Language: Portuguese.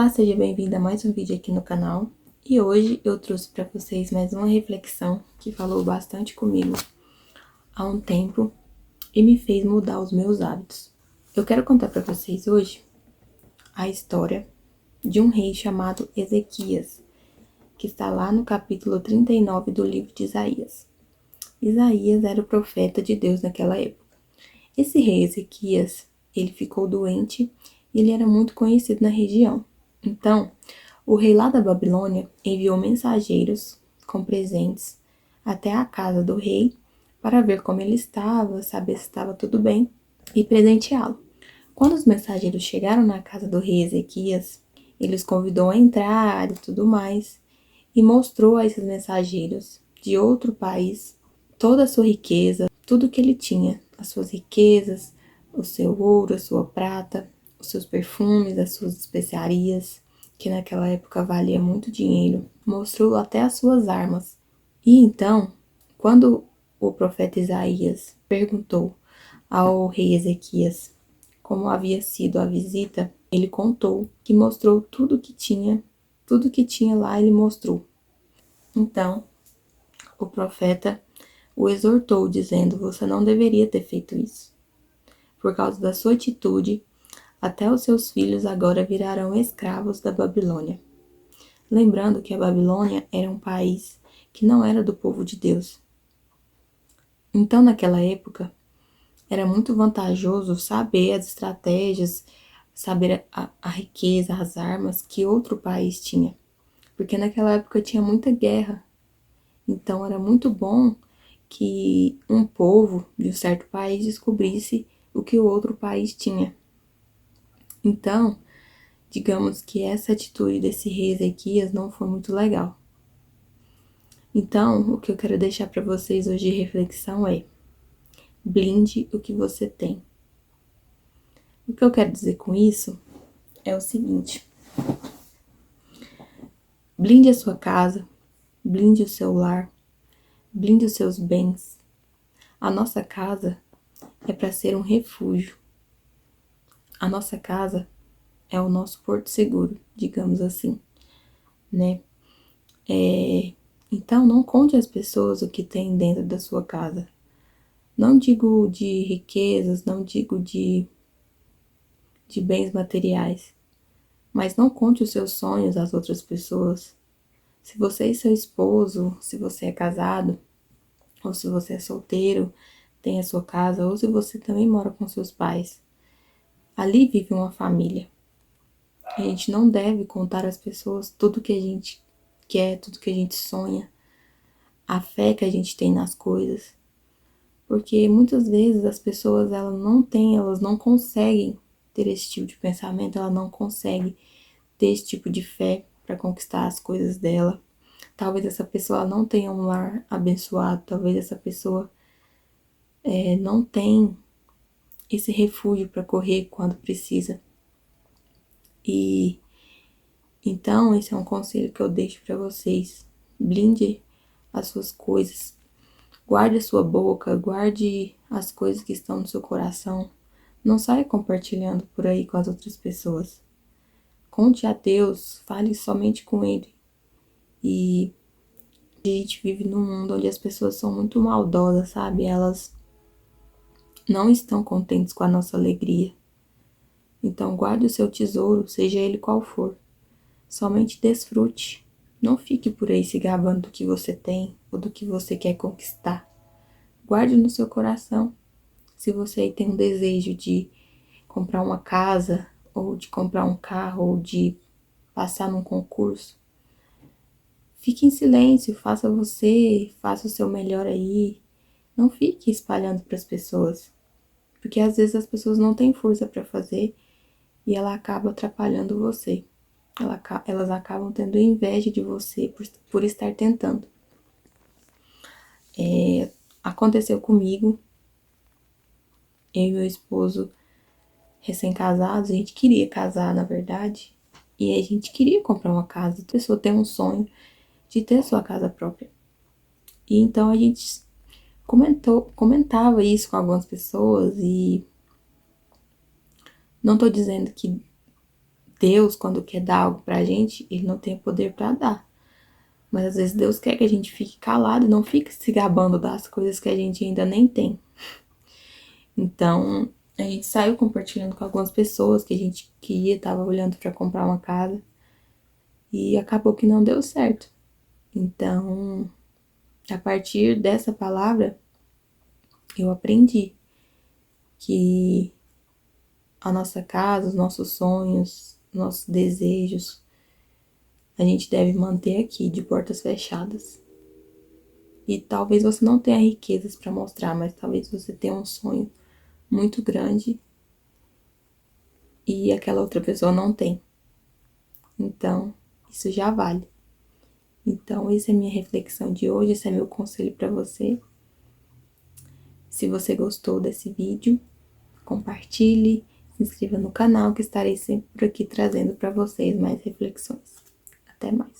Olá, seja bem-vindo a mais um vídeo aqui no canal. E hoje eu trouxe para vocês mais uma reflexão que falou bastante comigo há um tempo e me fez mudar os meus hábitos. Eu quero contar para vocês hoje a história de um rei chamado Ezequias, que está lá no capítulo 39 do livro de Isaías. Isaías era o profeta de Deus naquela época. Esse rei Ezequias, ele ficou doente e ele era muito conhecido na região. Então, o rei lá da Babilônia enviou mensageiros com presentes até a casa do rei para ver como ele estava, saber se estava tudo bem e presenteá-lo. Quando os mensageiros chegaram na casa do rei Ezequias, ele os convidou a entrar e tudo mais, e mostrou a esses mensageiros de outro país toda a sua riqueza, tudo que ele tinha, as suas riquezas, o seu ouro, a sua prata, os seus perfumes, as suas especiarias, que naquela época valia muito dinheiro. Mostrou até as suas armas. E então, quando o profeta Isaías perguntou ao rei Ezequias como havia sido a visita, ele contou que mostrou tudo que tinha lá ele mostrou. Então, o profeta o exortou, dizendo: você não deveria ter feito isso. Por causa da sua atitude, até os seus filhos agora virarão escravos da Babilônia. Lembrando que a Babilônia era um país que não era do povo de Deus. Então, naquela época, era muito vantajoso saber as estratégias, saber a riqueza, as armas que outro país tinha. Porque naquela época tinha muita guerra. Então, era muito bom que um povo de um certo país descobrisse o que o outro país tinha. Então, digamos que essa atitude desse rei Ezequias não foi muito legal. Então, o que eu quero deixar para vocês hoje de reflexão é: blinde o que você tem. O que eu quero dizer com isso é o seguinte: blinde a sua casa, blinde o seu lar, blinde os seus bens. A nossa casa é para ser um refúgio. A nossa casa é o nosso porto seguro, digamos assim, né? Então, não conte às pessoas o que tem dentro da sua casa. Não digo de riquezas, não digo de bens materiais, mas não conte os seus sonhos às outras pessoas. Se você e seu esposo, se você é casado, ou se você é solteiro, tem a sua casa, ou se você também mora com seus pais, ali vive uma família. A gente não deve contar às pessoas tudo que a gente quer, tudo que a gente sonha, a fé que a gente tem nas coisas. Porque muitas vezes as pessoas elas não conseguem ter esse tipo de pensamento, ela não consegue ter esse tipo de fé para conquistar as coisas dela. Talvez essa pessoa não tenha um lar abençoado, talvez essa pessoa não tenha esse refúgio para correr quando precisa. E então esse é um conselho que eu deixo para vocês: blinde as suas coisas, guarde a sua boca, guarde as coisas que estão no seu coração. Não saia compartilhando por aí com as outras pessoas. Conte a Deus, fale somente com Ele. E a gente vive num mundo onde as pessoas são muito maldosas, sabe? Elas não estão contentes com a nossa alegria. Então guarde o seu tesouro, seja ele qual for. Somente desfrute. Não fique por aí se gabando do que você tem ou do que você quer conquistar. Guarde no seu coração. Se você aí tem um desejo de comprar uma casa, ou de comprar um carro, ou de passar num concurso, fique em silêncio, faça o seu melhor aí. Não fique espalhando para as pessoas, porque às vezes as pessoas não têm força para fazer e ela acaba atrapalhando você. Elas acabam tendo inveja de você por estar tentando. Aconteceu comigo, eu e meu esposo recém-casados, a gente queria casar, na verdade, e a gente queria comprar uma casa. A pessoa tem um sonho de ter sua casa própria. E então a gente comentava isso com algumas pessoas, e não tô dizendo que Deus, quando quer dar algo pra gente, ele não tem o poder pra dar. Mas às vezes Deus quer que a gente fique calado e não fique se gabando das coisas que a gente ainda nem tem. Então, a gente saiu compartilhando com algumas pessoas que a gente queria, tava olhando pra comprar uma casa. E acabou que não deu certo. Então, a partir dessa palavra, eu aprendi que a nossa casa, os nossos sonhos, nossos desejos, a gente deve manter aqui, de portas fechadas. E talvez você não tenha riquezas para mostrar, mas talvez você tenha um sonho muito grande e aquela outra pessoa não tem. Então, isso já vale. Então, essa é a minha reflexão de hoje, esse é meu conselho para você. Se você gostou desse vídeo, compartilhe, se inscreva no canal que estarei sempre por aqui trazendo para vocês mais reflexões. Até mais.